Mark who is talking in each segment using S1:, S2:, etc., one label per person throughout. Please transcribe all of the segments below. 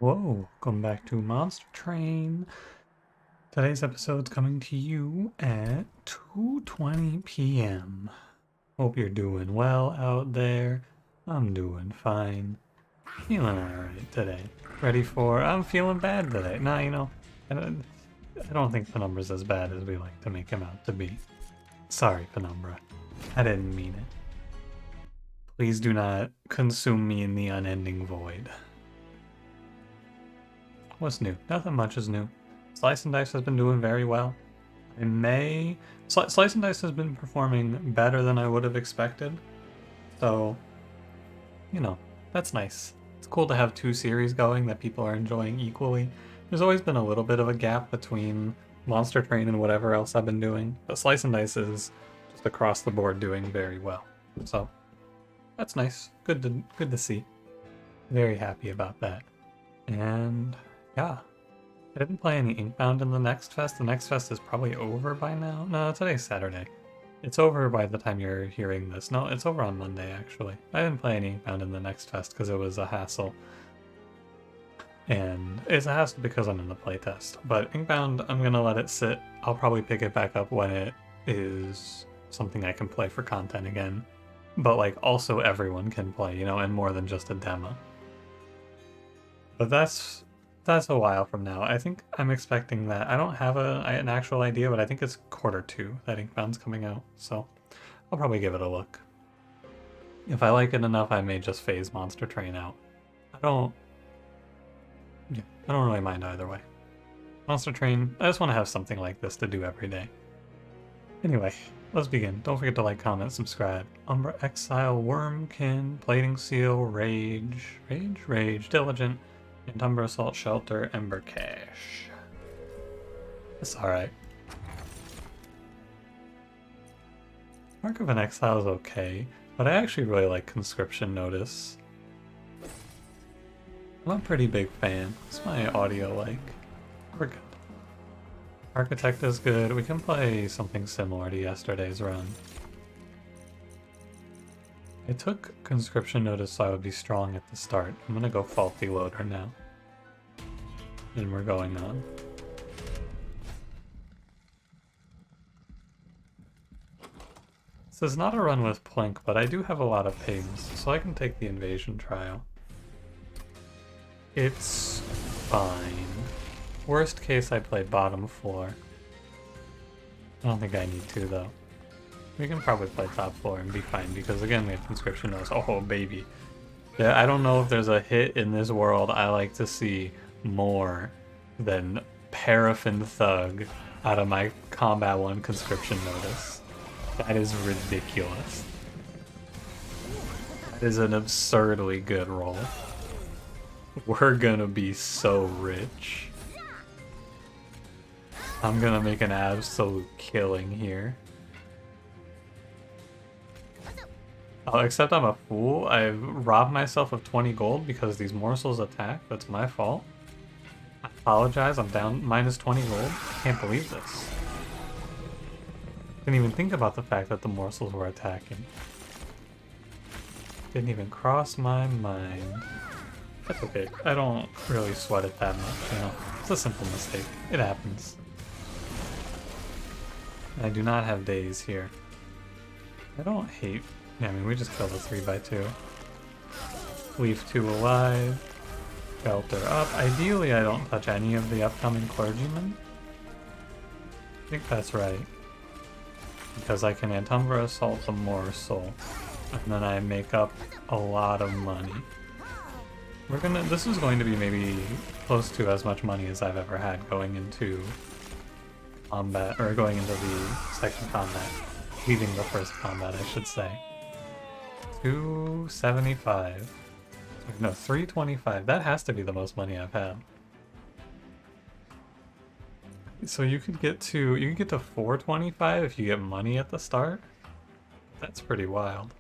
S1: Whoa, welcome back to Monster Train. Today's episode's coming to you at 2:20 p.m. Hope you're doing well out there. I'm doing fine. Feeling alright today. I'm feeling bad today. Nah, I don't think Penumbra's as bad as we like to make him out to be. Sorry, Penumbra. I didn't mean it. Please do not consume me in the unending void. What's new? Nothing much is new. Slice and Dice has been doing very well. Slice and Dice has been performing better than I would have expected. So, that's nice. It's cool to have two series going that people are enjoying equally. There's always been a little bit of a gap between Monster Train and whatever else I've been doing, but Slice and Dice is just across the board doing very well. So, that's nice. Good to see. Very happy about that. And yeah. I didn't play any Inkbound in the Next Fest. The Next Fest is probably over by now. No, today's Saturday. It's over by the time you're hearing this. No, it's over on Monday, actually. I didn't play any Inkbound in the Next Fest because it was a hassle. And it's a hassle because I'm in the playtest. But Inkbound, I'm going to let it sit. I'll probably pick it back up when it is something I can play for content again. But, also everyone can play, and more than just a demo. But that's a while from now. I think I'm expecting that. I don't have an actual idea, but I think it's Q2 that Inkbound's coming out, so I'll probably give it a look. If I like it enough, I may just phase Monster Train out. I don't really mind either way. Monster Train, I just want to have something like this to do every day. Anyway, let's begin. Don't forget to like, comment, subscribe. Umbra, Exile, Wurmkin, Plating Seal, Rage, Diligent, and Umbra, Assault Shelter, Ember Cache. It's alright. Mark of an Exile is okay, but I actually really like Conscription Notice. I'm a pretty big fan. What's my audio like? We're good. Architect is good. We can play something similar to yesterday's run. I took Conscription Notice so I would be strong at the start. I'm gonna go Faulty Loader now. And we're going on. This is not a run with Plink, but I do have a lot of pings, so I can take the Invasion Trial. It's fine. Worst case, I play bottom floor. I don't think I need to, though. We can probably play top floor and be fine, because again, we have Conscription Notice. Oh, baby. Yeah, I don't know if there's a hit in this world I like to see more than Paraffin Thug out of my Combat 1 Conscription Notice. That is ridiculous. That is an absurdly good roll. We're gonna be so rich. I'm gonna make an absolute killing here. Oh, except I'm a fool. I've robbed myself of 20 gold because these morsels attack. That's my fault. I apologize, I'm down minus 20 gold. I can't believe this. Didn't even think about the fact that the morsels were attacking. Didn't even cross my mind. That's okay. I don't really sweat it that much, It's a simple mistake. It happens. I do not have days here. I don't hate... Yeah, I mean, we just killed a 3x2. Leave 2 alive. Shelter up. Ideally, I don't touch any of the upcoming clergymen. I think that's right. Because I can Umbra Assault the morsel. And then I make up a lot of money. This is going to be maybe close to as much money as I've ever had going into combat, or going into the second combat. Leaving the first combat, I should say. 275. No, 325. That has to be the most money I've had. So you could get to 425 if you get money at the start. That's pretty wild.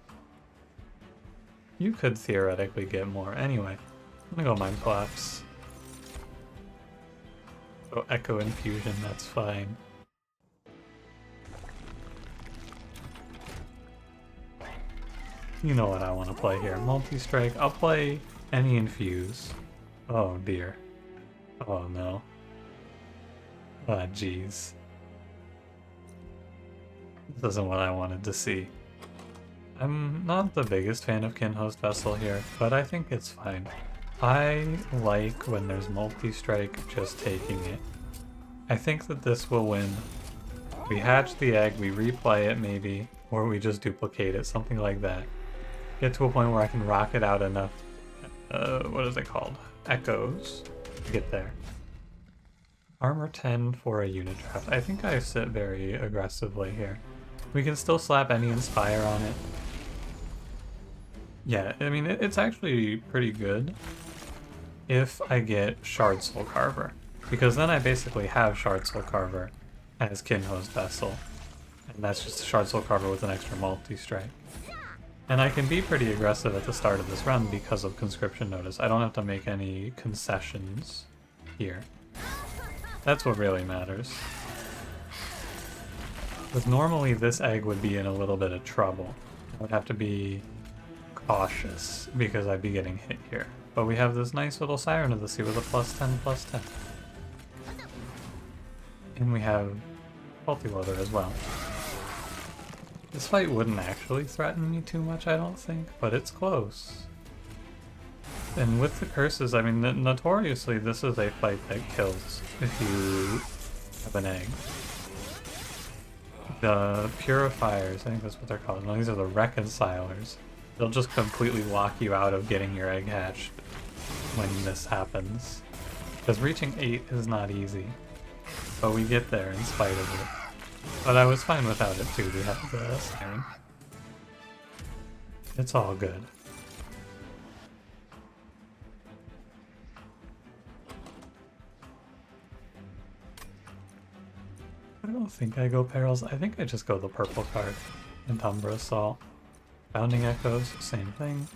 S1: You could theoretically get more. Anyway, I'm gonna go Mind Collapse. Go Echo Infusion, that's fine. You know what I want to play here. Multi-strike. I'll play any infuse. Oh dear. Oh no. Ah, jeez. This isn't what I wanted to see. I'm not the biggest fan of Kinhost Vessel here, but I think it's fine. I like when there's multi-strike just taking it. I think that this will win. We hatch the egg, we replay it maybe, or we just duplicate it, something like that. Get to a point where I can rocket out enough, what is it called? Echoes to get there. Armor 10 for a unit draft. I think I sit very aggressively here. We can still slap any Inspire on it. Yeah, I mean, it's actually pretty good if I get Shard Soul Carver, because then I basically have Shard Soul Carver as Kinhost Vessel, and that's just Shard Soul Carver with an extra multi-strike. And I can be pretty aggressive at the start of this run because of Conscription Notice. I don't have to make any concessions here. That's what really matters. Because normally this egg would be in a little bit of trouble. I would have to be cautious because I'd be getting hit here. But we have this nice little Siren of the Sea with a +10/+10. And we have Multi-Loader as well. This fight wouldn't actually threaten me too much, I don't think, but it's close. And with the curses, I mean, notoriously this is a fight that kills if you have an egg. The Purifiers, I think that's what they're called. No, these are the Reconcilers. They'll just completely lock you out of getting your egg hatched when this happens. Because reaching 8 is not easy. But we get there in spite of it. But I was fine without it too. We have the Siren. It's all good. I don't think I go Perils. I think I just go the purple card and Umbra Assault. Bounding Echoes, same thing.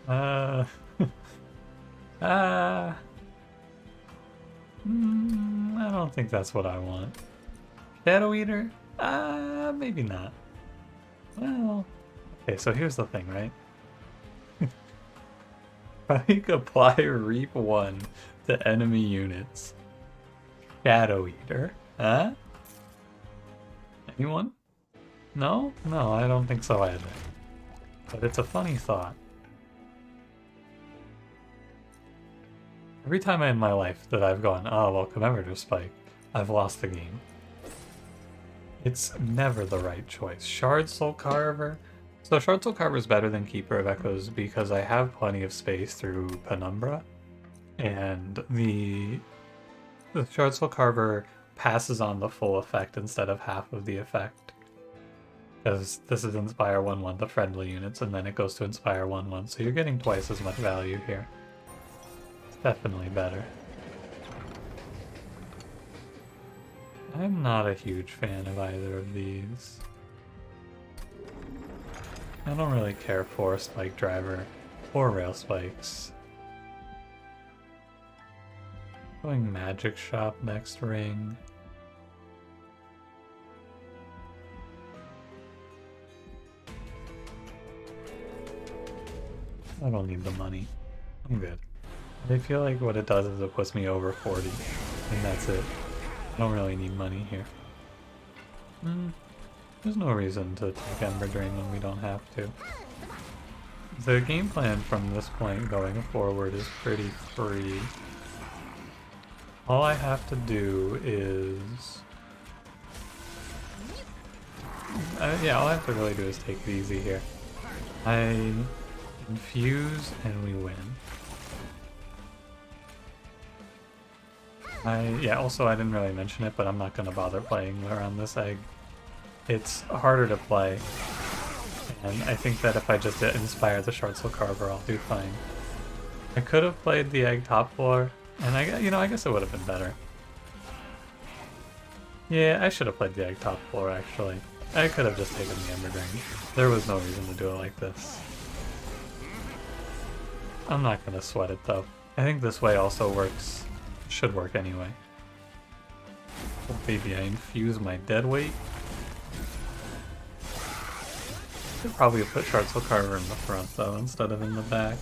S1: I don't think that's what I want. Shadow Eater? Maybe not. Well, okay, so here's the thing, right? I apply Reap 1 to enemy units. Shadow Eater? Huh? Anyone? No? No, I don't think so either. But it's a funny thought. Every time in my life that I've gone, oh, well, Commemorative Spike, I've lost the game. It's never the right choice. Shard Soul Carver. So Shard Soul Carver is better than Keeper of Echoes because I have plenty of space through Penumbra. And the Shard Soul Carver passes on the full effect instead of half of the effect. Because this is Inspire 1/1 to friendly units, and then it goes to Inspire 1/1, so you're getting twice as much value here. It's definitely better. I'm not a huge fan of either of these. I don't really care for Spike Driver or Rail Spikes. Going Magic Shop next ring. I don't need the money. I'm good. I feel like what it does is it puts me over 40, and that's it. I don't really need money here. There's no reason to take Ember Drain when we don't have to. The game plan from this point going forward is pretty free. All I have to do is... yeah, all I have to really do is take it easy here. I infuse and we win. Yeah, also I didn't really mention it, but I'm not going to bother playing around this egg. It's harder to play, and I think that if I just inspire the Shard Soul Carver, I'll do fine. I could have played the egg top floor, and I guess it would have been better. Yeah, I should have played the egg top floor, actually. I could have just taken the Ember Drain. There was no reason to do it like this. I'm not going to sweat it, though. I think this way also works. Should work anyway. Oh, baby, I infuse my dead weight. Could probably put Shard Soul Carver in the front, though, instead of in the back.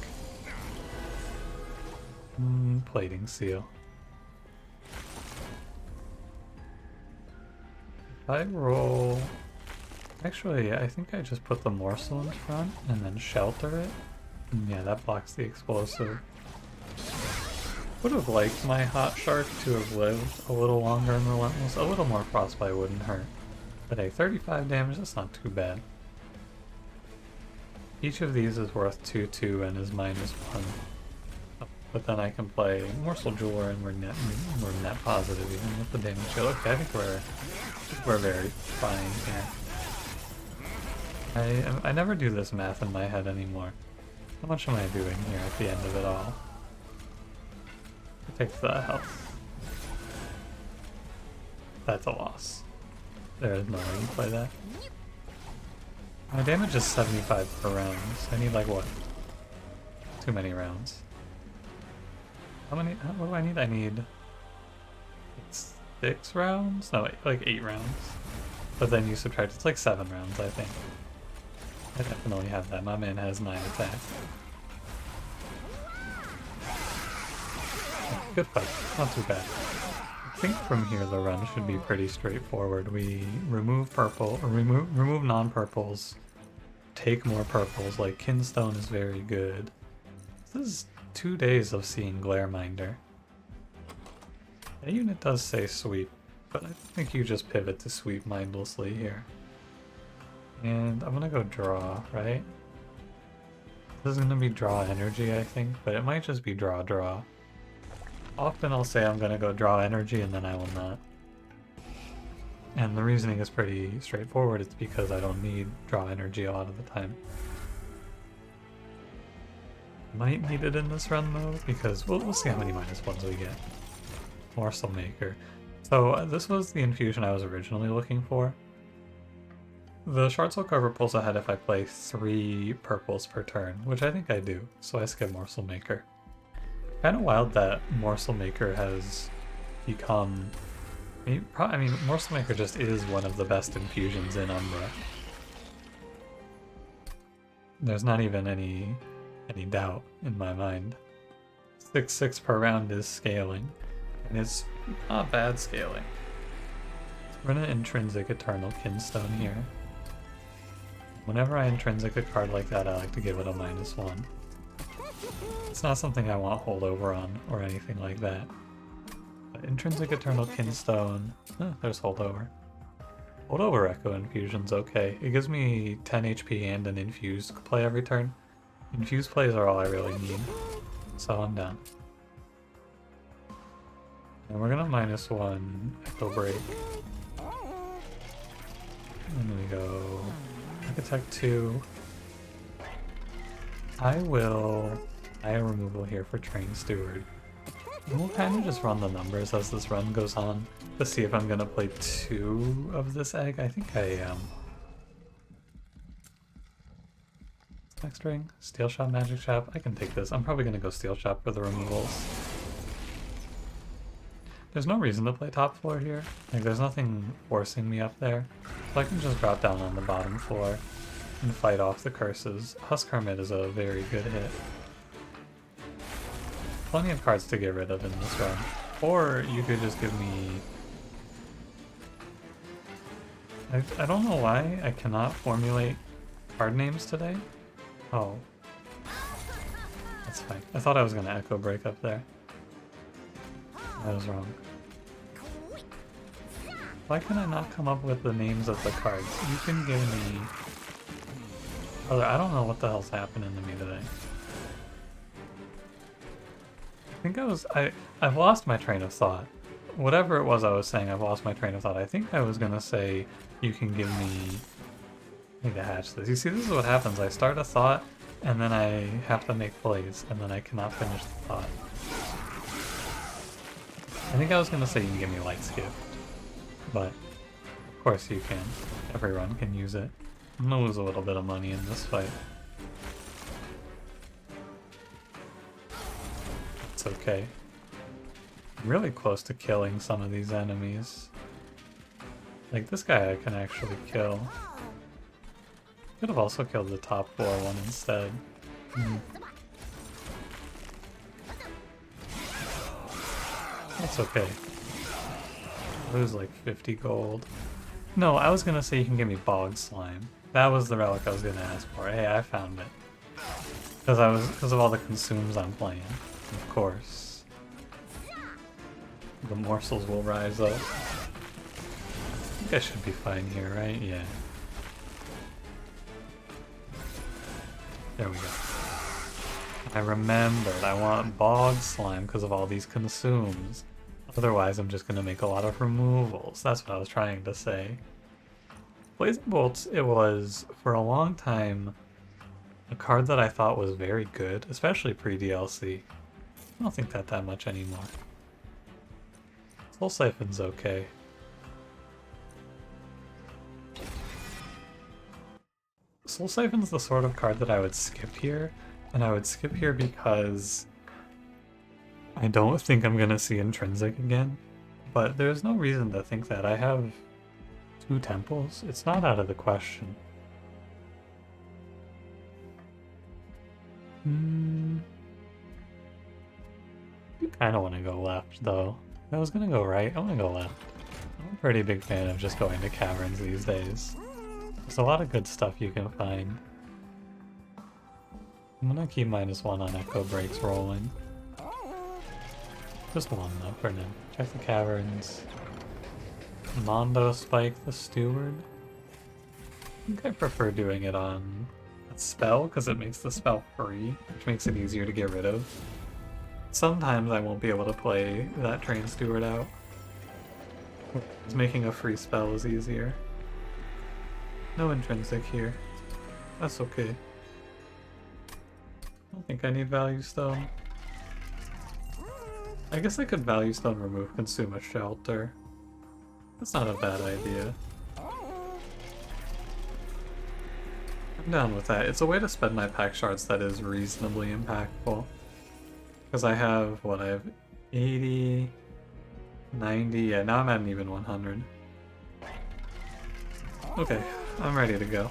S1: plating seal. If I roll... Actually, I think I just put the morsel in front and then shelter it. And yeah, that blocks the explosive. Would have liked my hot shark to have lived a little longer in Relentless. A little more frostbite wouldn't hurt. But hey, 35 damage, that's not too bad. Each of these is worth 2/2 and is -1. But then I can play Morsel Jeweler and we're net positive even with the damage shield. Okay, I think we're very fine here. I never do this math in my head anymore. How much am I doing here at the end of it all? Take the health. That's a loss. There is no way you play that. My damage is 75 per round, so I need like what? Too many rounds. How many? What do I need? I need 6 rounds? No, like 8 rounds. But then you subtract, it's like 7 rounds, I think. I definitely have that. My man has 9 attack. Good fight. Not too bad. I think from here the run should be pretty straightforward. We remove purple, or remove non-purples, take more purples, like Kinstone is very good. This is 2 days of seeing Glareminder. That unit does say sweep, but I think you just pivot to sweep mindlessly here. And I'm gonna go draw, right? This is gonna be draw energy, I think, but it might just be draw. Often I'll say I'm gonna go draw energy and then I will not. And the reasoning is pretty straightforward. It's because I don't need draw energy a lot of the time. Might need it in this run though, because we'll see how many -1s we get. Morsel Maker. So this was the infusion I was originally looking for. The Shard Soul cover pulls ahead if I play 3 purples per turn, which I think I do, so I skip Morsel Maker. Kind of wild that Morsel Maker has become... I mean, Morsel Maker just is one of the best infusions in Umbra. There's not even any doubt in my mind. 6/6 per round is scaling, and it's not bad scaling. We're gonna Intrinsic Eternal Kinstone here. Whenever I intrinsic a card like that, I like to give it a -1. It's not something I want holdover on or anything like that. But Intrinsic Eternal Kinstone, there's holdover. Holdover Echo Infusion's okay. It gives me 10 HP and an infused play every turn. Infused plays are all I really need, so I'm down. And we're gonna -1 Echo Break. And we go Architect 2. I will Eye Removal here for Train Steward. And we'll kind of just run the numbers as this run goes on to see if I'm gonna play 2 of this egg. I think I am. Next ring, Steel Shop, Magic Shop. I can take this. I'm probably gonna go Steel Shop for the removals. There's no reason to play top floor here. Like, there's nothing forcing me up there. So I can just drop down on the bottom floor and fight off the curses. Husk Hermit is a very good hit. Plenty of cards to get rid of in this run. Or you could just give me... I don't know why I cannot formulate card names today. Oh. That's fine. I thought I was going to Echo Break up there. I was wrong. Why can I not come up with the names of the cards? You can give me... Oh, I don't know what the hell's happening to me today. I think I've lost my train of thought. Whatever it was I was saying, I've lost my train of thought. I think I was gonna say you can give me... I need to hatch this. You see, this is what happens. I start a thought, and then I have to make plays, and then I cannot finish the thought. I think I was gonna say you can give me Light's Gift, but of course you can. Everyone can use it. I'm gonna lose a little bit of money in this fight. It's okay. I'm really close to killing some of these enemies. Like this guy I can actually kill. Could have also killed the top floor one instead. That's okay. Lose like 50 gold. No, I was gonna say you can give me bog slime. That was the relic I was gonna ask for. Hey, I found it. Because of all the consumes I'm playing. Of course. The morsels will rise up. I think I should be fine here, right? Yeah. There we go. I remembered I want bog slime because of all these consumes. Otherwise, I'm just going to make a lot of removals. That's what I was trying to say. Blazing Bolts, it was, for a long time, a card that I thought was very good, especially pre-DLC. I don't think that much anymore. Soul Siphon's okay. Soul Siphon's the sort of card that I would skip here, and I would skip here because I don't think I'm gonna see Intrinsic again, but there's no reason to think that. I have 2 temples. It's not out of the question. I kind of want to go left, though. If I was gonna go right, I want to go left. I'm a pretty big fan of just going to caverns these days. There's a lot of good stuff you can find. I'm gonna keep -1 on Echo Breaks rolling. Just 1 though for now. Check the caverns. Mondo Spike the Steward. I think I prefer doing it on a spell because it makes the spell free, which makes it easier to get rid of. Sometimes I won't be able to play that Train Steward out. Making a free spell is easier. No Intrinsic here. That's okay. I don't think I need Value Stone. I guess I could Value Stone remove Consume a Shelter. That's not a bad idea. I'm down with that. It's a way to spend my pack shards that is reasonably impactful. Because I have, what, I have 80, 90, yeah, now I'm at an even 100. Okay, I'm ready to go.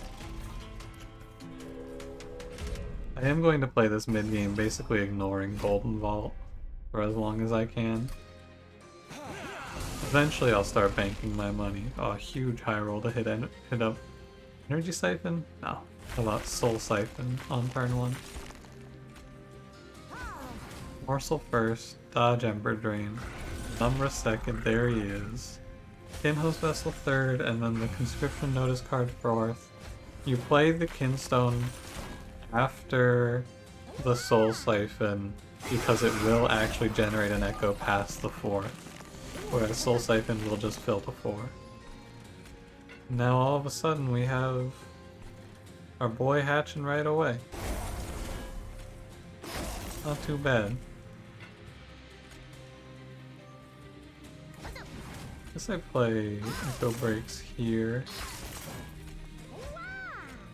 S1: I am going to play this mid-game basically ignoring Golden Vault for as long as I can. Eventually I'll start banking my money. Oh, a huge high roll to hit up Energy Siphon? No. How about Soul Siphon on turn 1? Morsel first, dodge Ember Drain, Umbra second, there he is. Kinhost Vessel third, and then the Conscription Notice card 4th. You play the Kinstone after the Soul Siphon because it will actually generate an echo past the 4th, whereas Soul Siphon will just fill the 4. Now all of a sudden we have our boy hatching right away. Not too bad. Guess I play Echo Breaks here.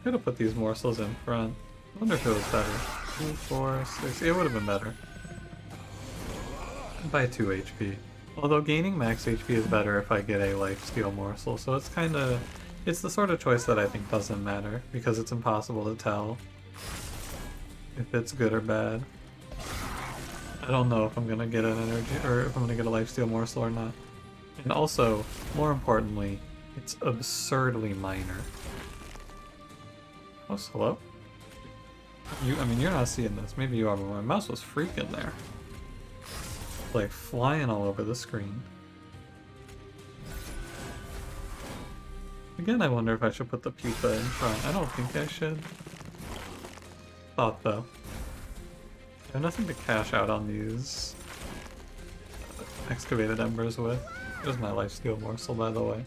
S1: Could have put these morsels in front. I wonder if it was better. 2, 4, 6. It would have been better. By 2 HP. Although gaining max HP is better if I get a lifesteal morsel, so it's kinda... It's the sort of choice that I think doesn't matter, because it's impossible to tell if it's good or bad. I don't know if I'm gonna get an energy, or if I'm gonna get a lifesteal morsel or not. And also, more importantly, it's absurdly minor. Oh, hello? I mean, you're not seeing this. Maybe you are, but my mouse was freaking there. Like, flying all over the screen. Again, I wonder if I should put the pupa in front. I don't think I should. Thought, though. I have nothing to cash out on these excavated embers with. There's my lifesteal morsel, by the way.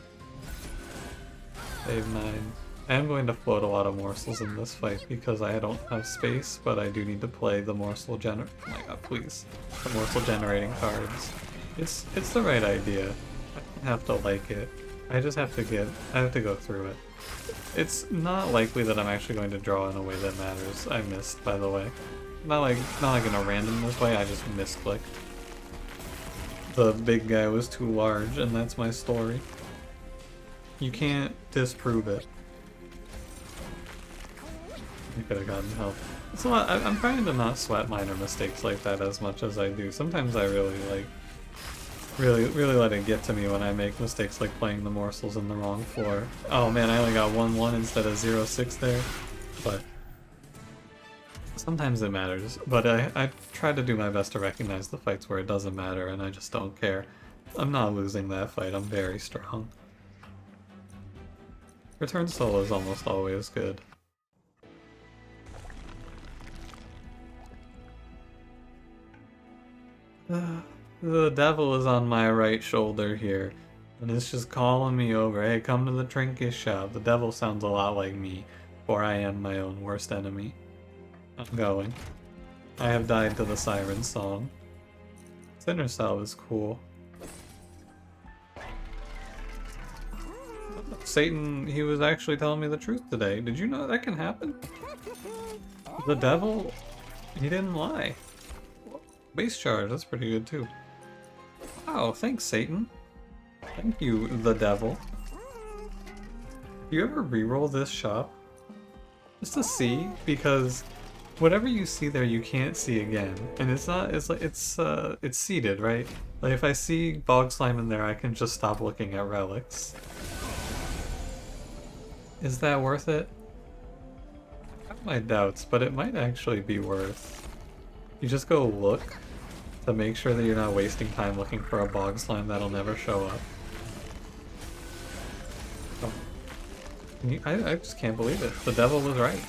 S1: Save 9. I am going to float a lot of morsels in this fight because I don't have space, but I do need to play the morsel oh my god, please. The morsel generating cards. It's the right idea. I don't have to like it. I just have to I have to go through it. It's not likely that I'm actually going to draw in a way that matters. I missed, by the way. Not like in a randomness way, I just misclicked. The big guy was too large, and that's my story. You can't disprove it. You could have gotten help. It's a lot. I'm trying to not sweat minor mistakes like that as much as I do. Sometimes I really Really let it get to me when I make mistakes like playing the morsels in the wrong floor. Oh man, I only got 1-1 instead of 0-6 there. But sometimes it matters. But I try to do my best to recognize the fights where it doesn't matter, and I just don't care. I'm not losing that fight, I'm very strong. Return soul is almost always good. The devil is on my right shoulder here, and it's just calling me over. Hey, come to the trinket shop. The devil sounds a lot like me, for I am my own worst enemy. I'm going. I have died to the siren song. Sinner Salve is cool. Satan, he was actually telling me the truth today. Did you know that can happen? The devil, he didn't lie. Base charge, that's pretty good too. Oh, thanks, Satan. Thank you, the devil. Do you ever reroll this shop? Just to see, because whatever you see there you can't see again. And it's not, it's like, it's seeded, right? Like if I see bog slime in there, I can just stop looking at relics. Is that worth it? I have my doubts, but it might actually be worth. You just go look to make sure that you're not wasting time looking for a bog slime that'll never show up. Oh. I just can't believe it. The devil was right.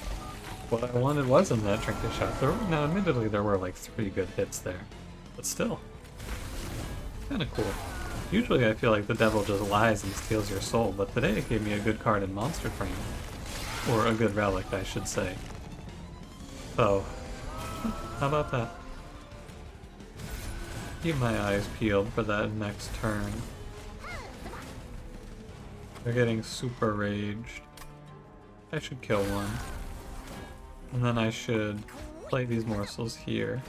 S1: What I wanted was in that trinket shop. Now, admittedly, there were like 3 good hits there, but still, kind of cool. Usually, I feel like the devil just lies and steals your soul, but today it gave me a good card in Monster Frame, or a good relic, I should say. So, how about that? Keep my eyes peeled for that next turn. They're getting super raged. I should kill one. And then I should play these morsels here.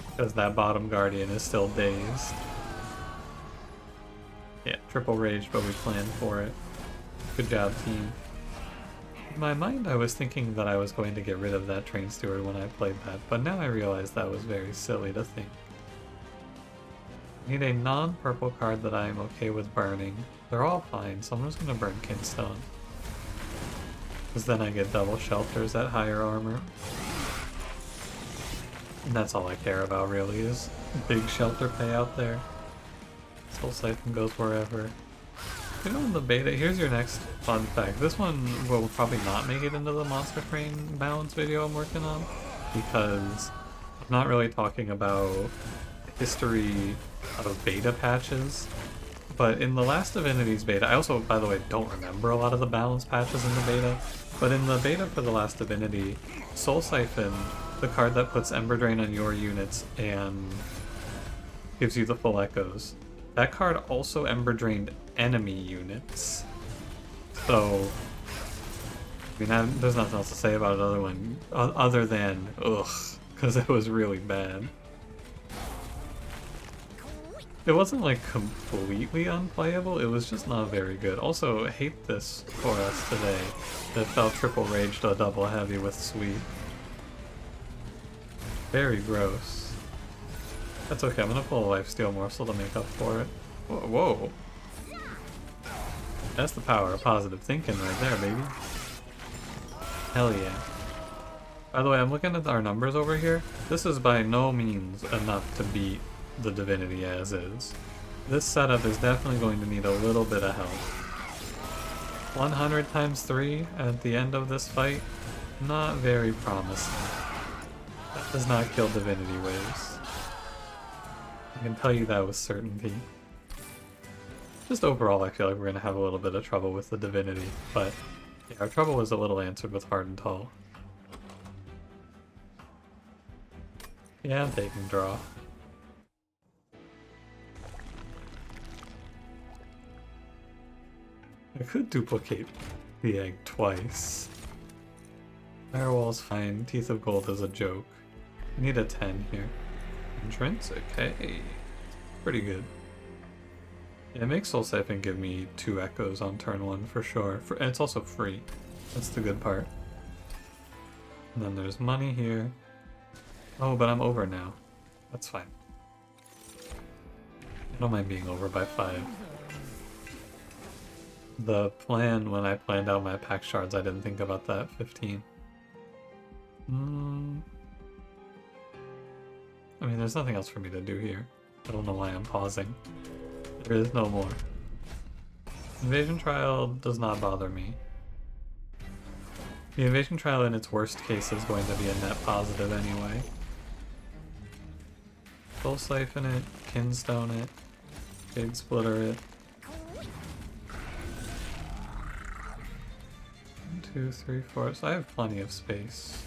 S1: Because that bottom guardian is still dazed. Yeah, triple rage, but we planned for it. Good job, team. In my mind, I was thinking that I was going to get rid of that train steward when I played that, but now I realize that was very silly to think. I need a non-purple card that I am okay with burning. They're all fine, so I'm just going to burn Kinstone. Because then I get double shelters at higher armor. And that's all I care about, really, is big shelter payout there. Soul Siphon goes wherever. You know, in the beta, here's your next fun fact. This one will probably not make it into the Monster Frame balance video I'm working on, because I'm not really talking about history of beta patches. But in the last Divinity's beta, I also, by the way, don't remember a lot of the balance patches in the beta, but in the beta for the last Divinity, Soul Siphon, the card that puts Ember Drain on your units and gives you the full echoes, that card also Ember Drained enemy units. So, I mean, there's nothing else to say about another one other than, ugh, because it was really bad. It wasn't like completely unplayable, it was just not very good. Also, I hate this for us today. That fell triple rage to a double heavy with sweep. Very gross. That's okay, I'm gonna pull a lifesteal morsel to make up for it. Whoa. That's the power of positive thinking right there, baby. Hell yeah. By the way, I'm looking at our numbers over here. This is by no means enough to beat the Divinity as is. This setup is definitely going to need a little bit of help. 100 times 3 at the end of this fight? Not very promising. That does not kill Divinity waves. I can tell you that with certainty. Just overall, I feel like we're going to have a little bit of trouble with the Divinity, but yeah, our trouble was a little answered with Hard and Tall. Yeah, I'm taking draw. I could duplicate the egg twice. Firewall's fine. Teeth of Gold is a joke. I need a 10 here. Entrance? Okay. Pretty good. Yeah, it makes Soul Siphon give me 2 echoes on turn 1 for sure. And it's also free. That's the good part. And then there's money here. Oh, but I'm over now. That's fine. I don't mind being over by 5. The plan, when I planned out my pack shards, I didn't think about that. 15. I mean, there's nothing else for me to do here. I don't know why I'm pausing. There is no more. Invasion Trial does not bother me. The Invasion Trial in its worst case is going to be a net positive anyway. Full Siphon it, Kinstone it, Big Splitter it. 1, 2, 3, 4. So I have plenty of space.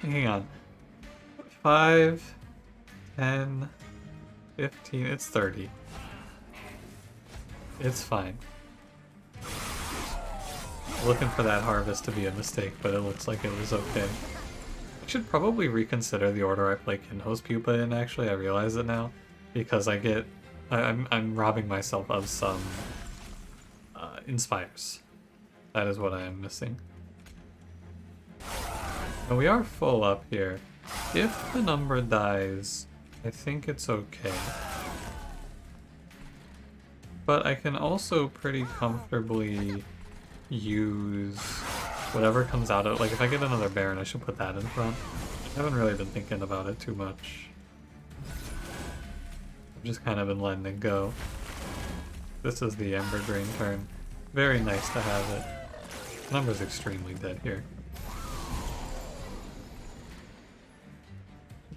S1: Hang on. 5, 10, 15, it's 30. It's fine. Looking for that harvest to be a mistake, but it looks like it was okay. I should probably reconsider the order I play Kinho's Pupa in, actually. I realize it now. Because I'm robbing myself of some Inspires. That is what I am missing. Now we are full up here. If the number dies, I think it's okay. But I can also pretty comfortably use whatever comes out of... Like, if I get another Baron, I should put that in front. I haven't really been thinking about it too much. I've just kind of been letting it go. This is the Ember Drain turn. Very nice to have it. The number's extremely dead here.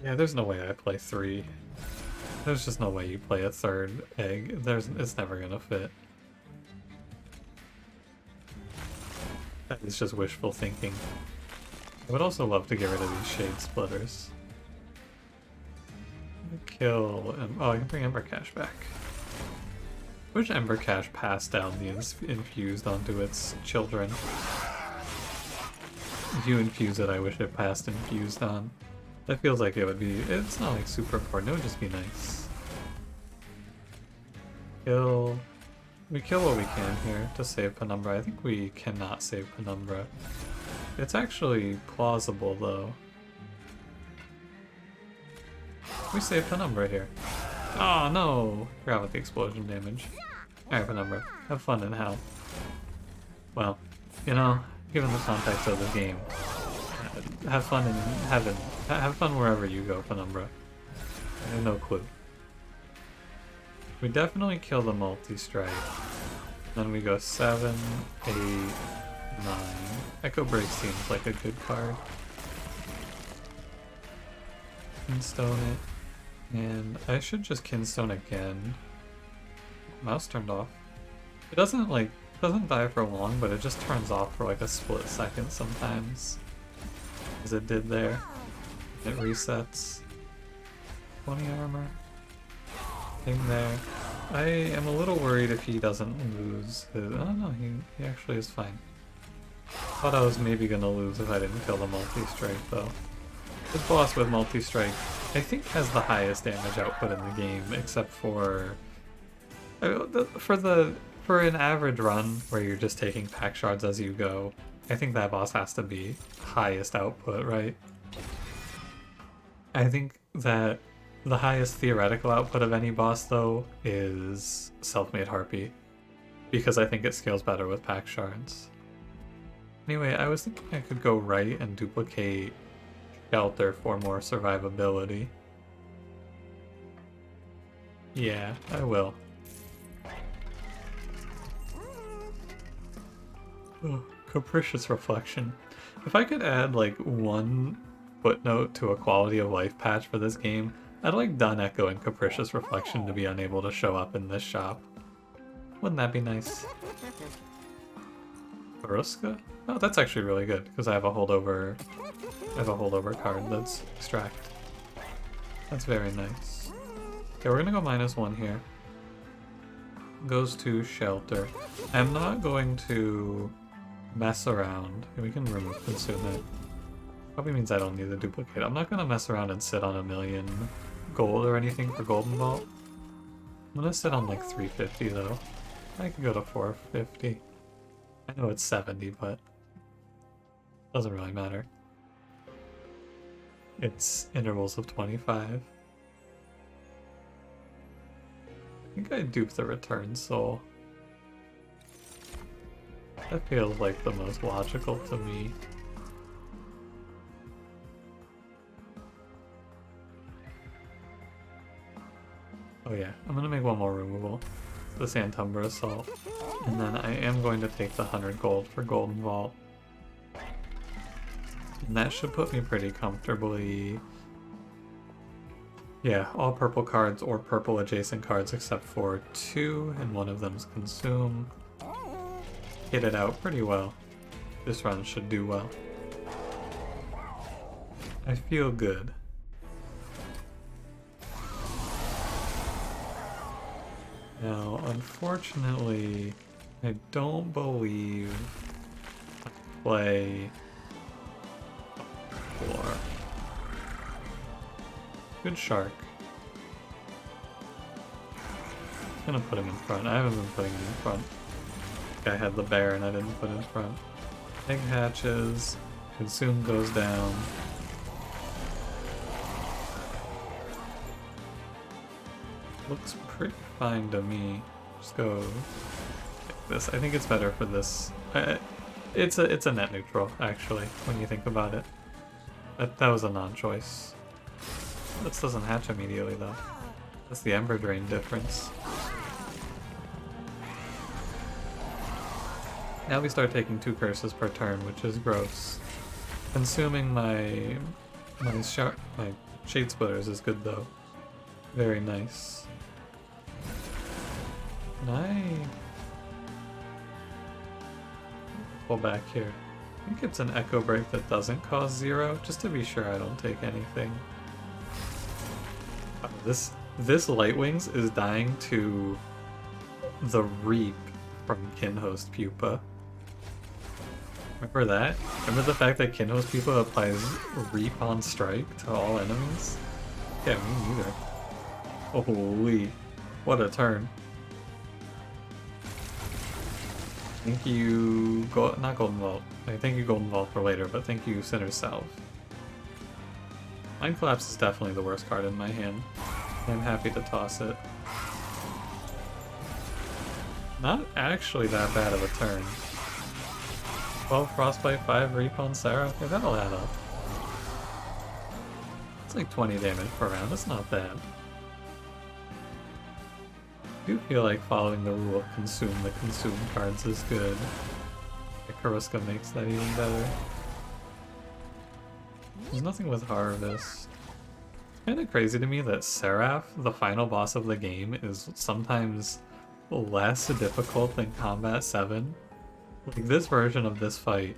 S1: Yeah, there's no way I play 3. There's just no way you play a 3rd egg. It's never gonna fit. That is just wishful thinking. I would also love to get rid of these Shade Splitters. Kill... Oh, I can bring Ember Cash back. Which Ember Cash passed down the infused onto its children? If you infuse it, I wish it passed infused on. That feels like it would be... It's not like super important, it would just be nice. Kill... We kill what we can here to save Penumbra. I think we cannot save Penumbra. It's actually plausible though. We save Penumbra here. Oh no! Forgot about the explosion damage. Alright, Penumbra. Have fun in hell. Well, you know, given the context of the game, have fun in heaven. Have fun wherever you go, Penumbra. I have no clue. We definitely kill the multi-strike. Then we go 7, 8, 9. Echo Break seems like a good card. Kinstone it. And I should just Kinstone again. Mouse turned off. It doesn't die for long, but it just turns off for like a split second sometimes. As it did there. It resets. 20 armor. Thing there. I am a little worried if he doesn't lose his... Oh no, he actually is fine. Thought I was maybe gonna lose if I didn't kill the multi-strike though. This boss with multi-strike, I think, has the highest damage output in the game, except for... For an average run where you're just taking pack shards as you go, I think that boss has to be highest output, right? I think that the highest theoretical output of any boss, though, is Self-Made Harpy, because I think it scales better with pack shards. Anyway, I was thinking I could go right and duplicate Shelter for more survivability. Yeah, I will. Oh, Capricious Reflection. If I could add, like, one footnote to a quality of life patch for this game, I'd like Dun Echo and Capricious Reflection to be unable to show up in this shop. Wouldn't that be nice? Baruska? Oh, that's actually really good, because I have a holdover card that's Extract. That's very nice. Okay, we're gonna go -1 here. Goes to Shelter. I'm not going to mess around. We can remove Consume it. Probably means I don't need the duplicate. I'm not gonna mess around and sit on 1,000,000 gold or anything for Golden Vault. I'm gonna sit on like 350 though. I could go to 450. I know it's 70, but doesn't really matter. It's intervals of 25. I think I duped the return soul. That feels like the most logical to me. Oh yeah, I'm gonna make one more removal. This Umbra Assault. And then I am going to take the 100 gold for Golden Vault. And that should put me pretty comfortably... Yeah, all purple cards or purple adjacent cards except for 2, and one of them's Consume. Hit it out pretty well. This run should do well. I feel good. Now, unfortunately, I don't believe I play floor. Good shark. I'm gonna put him in front. I haven't been putting him in front. I had the bear and I didn't put in front. Egg hatches. Consume goes down. Looks pretty fine to me. Just go like this. I think it's better for this. It's a net neutral, actually, when you think about it. That was a non-choice. This doesn't hatch immediately, though. That's the Ember Drain difference. Now we start taking 2 curses per turn, which is gross. Consuming my Shade Splitters is good, though. Very nice. Can I pull back here? I think it's an Echo Break that doesn't cause 0, just to be sure I don't take anything. This Lightwings is dying to the Reap from Kinhost Pupa. Remember that? Remember the fact that Kinhost Pupa applies Reap on strike to all enemies? Yeah, me neither. Holy, what a turn. Thank you, not Golden Vault. Thank you Golden Vault for later, but thank you Sinner's Salve. Mind Collapse is definitely the worst card in my hand. I'm happy to toss it. Not actually that bad of a turn. 12 Frostbite, 5 Reap on Sarah. Okay, that'll add up. It's like 20 damage per round, that's not bad. I do feel like following the rule of consume the consume cards is good. Ikaruska makes that even better. There's nothing with Harvest. It's kind of crazy to me that Seraph, the final boss of the game, is sometimes less difficult than Combat 7. Like, this version of this fight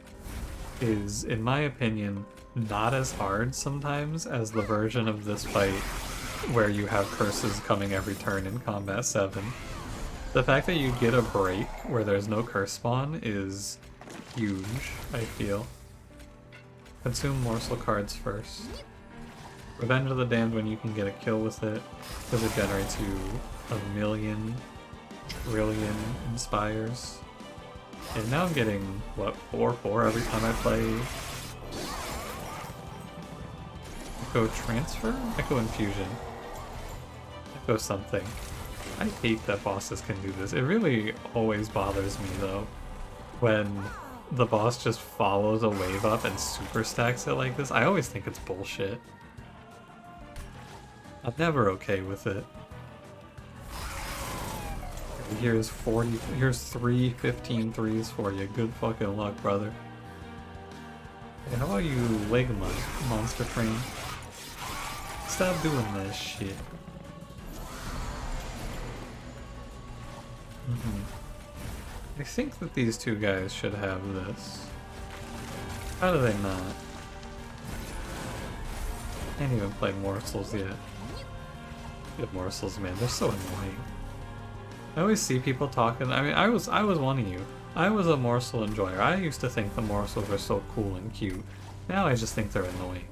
S1: is, in my opinion, not as hard sometimes as the version of this fight where you have curses coming every turn in Combat 7. The fact that you get a break where there's no curse spawn is huge, I feel. Consume morsel cards first. Revenge of the Damned when you can get a kill with it, because it generates you a million trillion inspires. And now I'm getting, what, 4/4 every time I play Echo Transfer? Echo Infusion. Echo something. I hate that bosses can do this. It really always bothers me, though, when the boss just follows a wave up and super stacks it like this. I always think it's bullshit. I'm never okay with it. Here's 3 15 threes for you. Good fucking luck, brother. Hey, how about you leg monster train? Stop doing this shit. I think that these two guys should have this. How do they not? I ain't even played morsels yet. Good morsels, man. They're so annoying. I always see people talking. I mean, I was one of you. I was a morsel enjoyer. I used to think the morsels were so cool and cute. Now I just think they're annoying.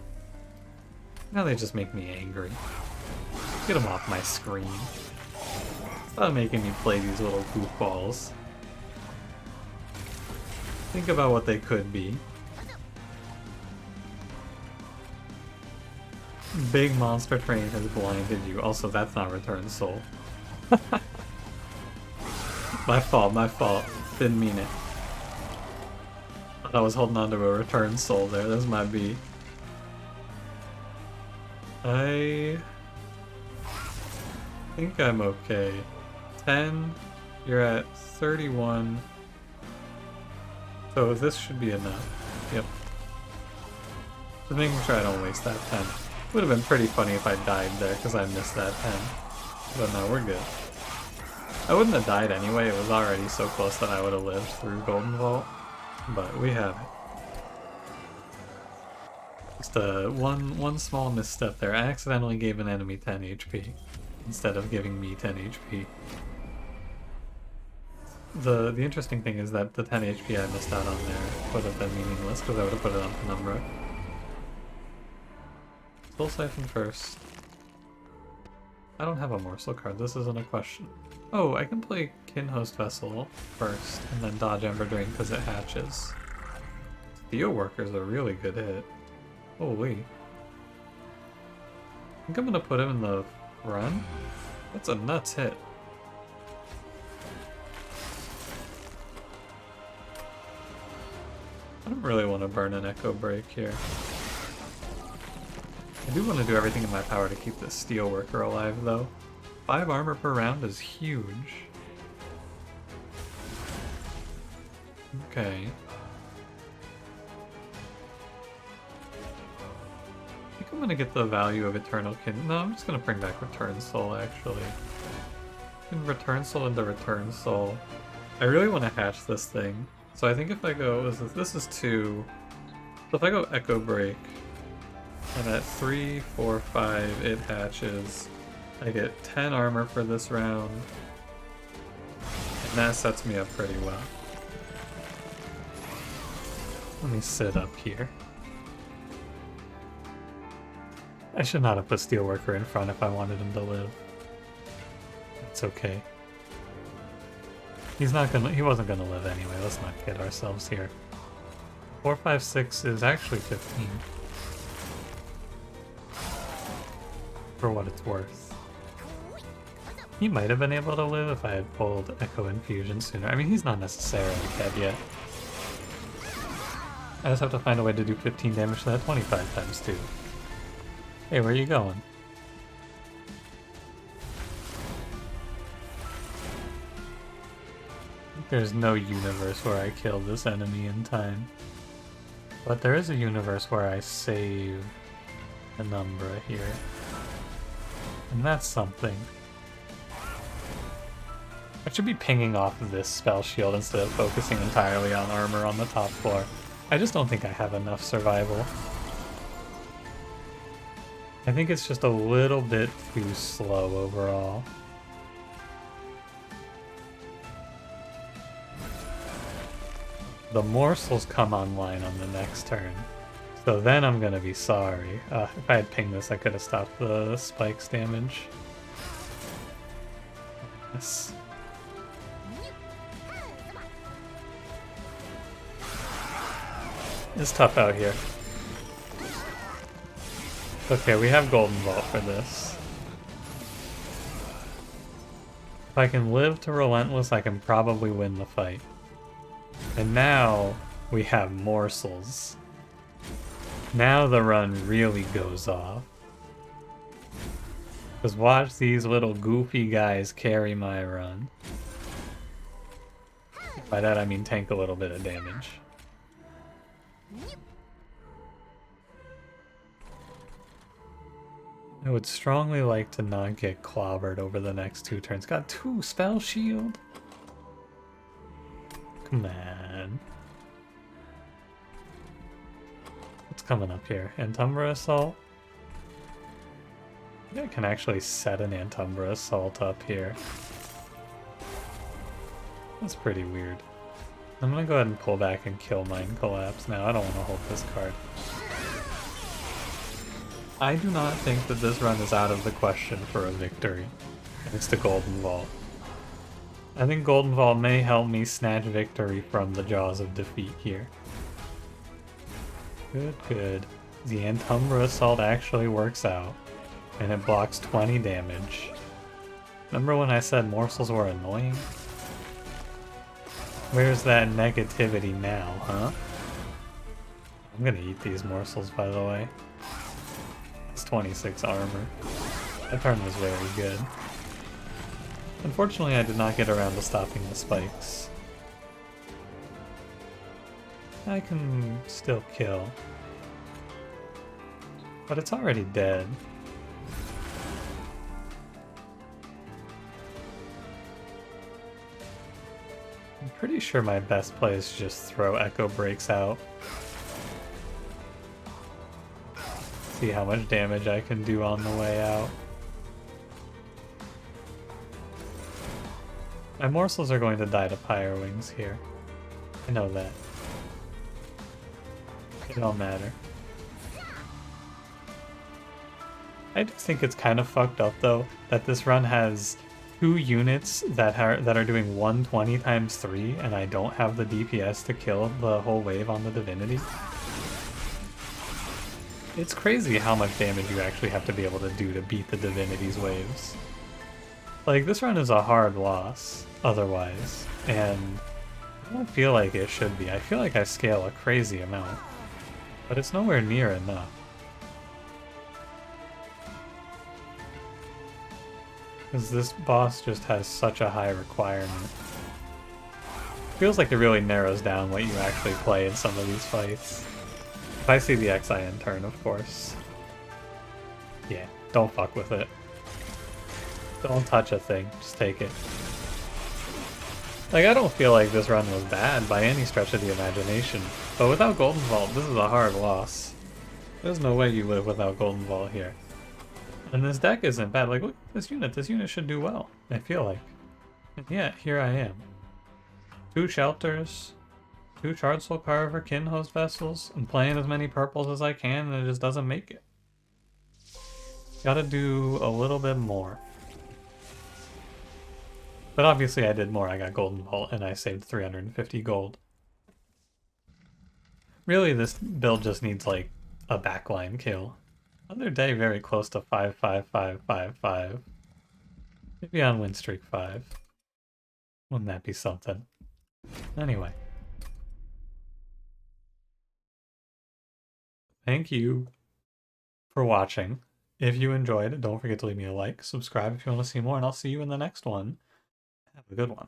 S1: Now they just make me angry. Get them off my screen. Stop making me play these little goofballs. Think about what they could be. Big monster train has blinded you. Also, that's not Return Soul. My fault. Didn't mean it. I was holding on to a Return Soul there. That's my B. I think I'm okay. 10, you're at 31. So this should be enough. Yep. Just making sure I don't waste that 10. Would have been pretty funny if I died there because I missed that 10. But no, we're good. I wouldn't have died anyway, it was already so close that I would have lived through Golden Vault. But we have it. Just one small misstep there. I accidentally gave an enemy 10 HP instead of giving me 10 HP. The interesting thing is that the 10 HP I missed out on there would have been meaningless because I would have put it on Umbra. Soul Siphon first. I don't have a morsel card, this isn't a question. Oh, I can play Kinhost Vessel first, and then dodge Ember Drain because it hatches. Steelworker's a really good hit. Holy. I think I'm gonna put him in the run? That's a nuts hit. I don't really want to burn an Echo Break here. I do want to do everything in my power to keep this Steelworker alive, though. 5 armor per round is huge. Okay. I think I'm gonna get the value of Eternal Kin. No, I'm just gonna bring back Return Soul, actually. Return Soul into Return Soul. I really want to hatch this thing. So I think if I go... This is 2. So if I go Echo Break, and at 3, 4, 5 it hatches, I get 10 armor for this round, and that sets me up pretty well. Let me sit up here. I should not have put Steelworker in front if I wanted him to live. It's okay. He wasn't gonna live anyway, let's not kid ourselves here. 4, 5, 6 is actually 15. For what it's worth. He might have been able to live if I had pulled Echo Infusion sooner. I mean, he's not necessarily dead yet. I just have to find a way to do 15 damage to that 25 times 2. Hey, where are you going? There's no universe where I kill this enemy in time. But there is a universe where I save an Umbra here. And that's something. I should be pinging off of this spell shield instead of focusing entirely on armor on the top floor. I just don't think I have enough survival. I think it's just a little bit too slow overall. The morsels come online on the next turn. So then I'm gonna be sorry. If I had pinged this, I could have stopped the spikes damage. Yes. It's tough out here. Okay, we have Golden Vault for this. If I can live to Relentless, I can probably win the fight. And now we have morsels. Now the run really goes off. Because watch these little goofy guys carry my run. By that I mean tank a little bit of damage. I would strongly like to not get clobbered over the next 2 turns. Got 2 spell shield. Come on. What's coming up here? Antumbra Assault? I think I can actually set an Antumbra Assault up here. That's pretty weird. I'm gonna go ahead and pull back and kill Mind Collapse now. I don't want to hold this card. I do not think that this run is out of the question for a victory. Thanks to Golden Vault. I think Golden Ball may help me snatch victory from the jaws of defeat here. Good, good. The Umbra Assault actually works out, and it blocks 20 damage. Remember when I said morsels were annoying? Where's that negativity now, huh? I'm gonna eat these morsels, by the way. It's 26 armor. That turn was very good. Unfortunately, I did not get around to stopping the spikes. I can still kill. But it's already dead. I'm pretty sure my best play is to just throw Echo Breaks out. See how much damage I can do on the way out. My morsels are going to die to Pyre Wings here. I know that. It don't matter. I just think it's kind of fucked up though that this run has 2 units that are doing 120 times 3 and I don't have the DPS to kill the whole wave on the Divinity. It's crazy how much damage you actually have to be able to do to beat the Divinity's waves. Like, this run is a hard loss otherwise, and I don't feel like it should be. I feel like I scale a crazy amount, but it's nowhere near enough. Because this boss just has such a high requirement. Feels like it really narrows down what you actually play in some of these fights. If I see the XIN turn, of course. Yeah, don't fuck with it. Don't touch a thing, just take it. Like, I don't feel like this run was bad by any stretch of the imagination, but without Golden Vault, this is a hard loss. There's no way you live without Golden Vault here. And this deck isn't bad. Like, look at this unit should do well, I feel like. And yeah, here I am. 2 shelters, 2 Shard Soul Carver Kin Host Vessels, and playing as many purples as I can, and it just doesn't make it. Gotta do a little bit more. But obviously I did more. I got Golden Vault, and I saved 350 gold. Really, this build just needs, like, a backline kill. Another day very close to 5-5-5-5-5. Maybe on win streak 5. Wouldn't that be something? Anyway. Thank you for watching. If you enjoyed, don't forget to leave me a like, subscribe if you want to see more, and I'll see you in the next one. Have a good one.